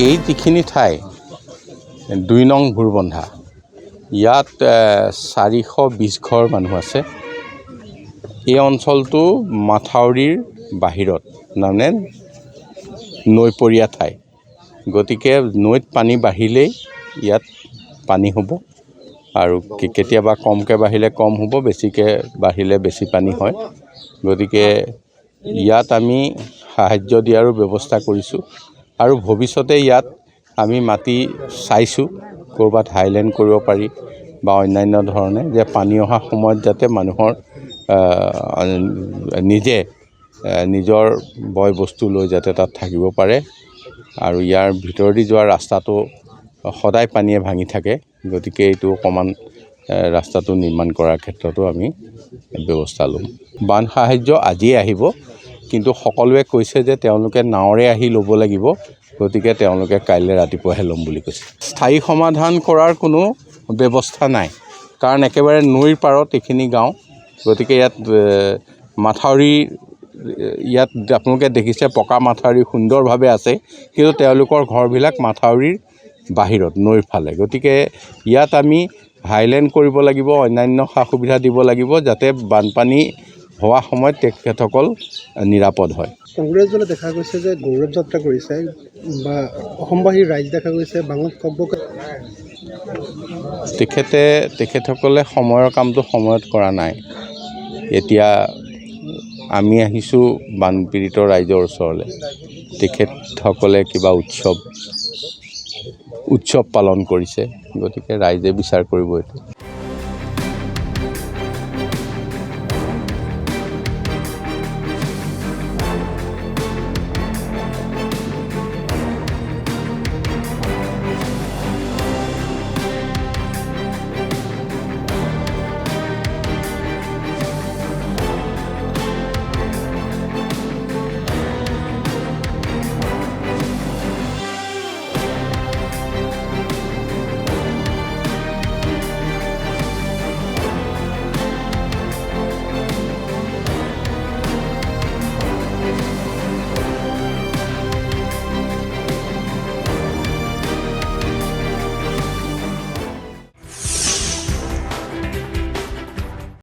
এই যিখিনি ঠাই 2 নং ভোৰবন্ধা ইয়াত 420 ঘৰ মানুহ আছে। এই অঞ্চলটো মাথাউৰিৰ বাহিৰত মানে নৈপৰীয়া ঠাই, গতিকে নৈত পানী বাঢ়িলেই ইয়াত পানী হ'ব আৰু কেতিয়াবা কমকৈ বাঢ়িলে কম হ'ব, বেছিকৈ বাঢ়িলে বেছি পানী হয়। গতিকে ইয়াত আমি সাহায্য দিয়াৰো ব্যৱস্থা কৰিছোঁ আৰু ভৱিষ্যতে ইয়াত আমি মাটি চাইছোঁ ক'ৰবাত হাইলেণ্ড কৰিব পাৰি বা অন্যান্য ধৰণে, যে পানী অহা সময়ত যাতে মানুহৰ নিজে নিজৰ বয় বস্তু লৈ যাতে তাত থাকিব পাৰে। আৰু ইয়াৰ ভিতৰেদি যোৱা ৰাস্তাটো সদায় পানীয়ে ভাঙি থাকে, গতিকে এইটো অকণমান ৰাস্তাটো নিৰ্মাণ কৰাৰ ক্ষেত্ৰতো আমি ব্যৱস্থা ল'ম। বান সাহায্য আজিয়ে আহিব, কিন্তু সকলোৱে কৈছে যে তেওঁলোকে নাৱেৰে আহি ল'ব লাগিব, গতিকে তেওঁলোকে কাইলৈ ৰাতিপুৱাহে ল'ম বুলি কৈছে। স্থায়ী সমাধান কৰাৰ কোনো ব্যৱস্থা নাই, কাৰণ একেবাৰে নৈৰ পাৰত এইখিনি গাঁও, গতিকে ইয়াত মাথাউৰি ইয়াত আপোনালোকে দেখিছে পকা মাথাউৰি সুন্দৰভাৱে আছে, কিন্তু তেওঁলোকৰ ঘৰবিলাক মাথাউৰিৰ বাহিৰত নৈৰ ফালে। গতিকে ইয়াত আমি হাইলেণ্ড কৰিব লাগিব, অন্যান্য সা সুবিধা দিব লাগিব, যাতে বানপানী হোৱা সময়ত তেখেতসকল নিৰাপদ হয়। কংগ্ৰেছ দলে দেখা গৈছে যে গৌৰৱ যাত্ৰা কৰিছে বা অসমবাসীৰ ৰাইজ দেখা গৈছে বাঙত তেখেতসকলে সময়ৰ কামটো সময়ত কৰা নাই। এতিয়া আমি আহিছোঁ বানপীড়িত ৰাইজৰ ওচৰলৈ, তেখেতসকলে কিবা উৎসৱ পালন কৰিছে, গতিকে ৰাইজে বিচাৰ কৰিব এইটো।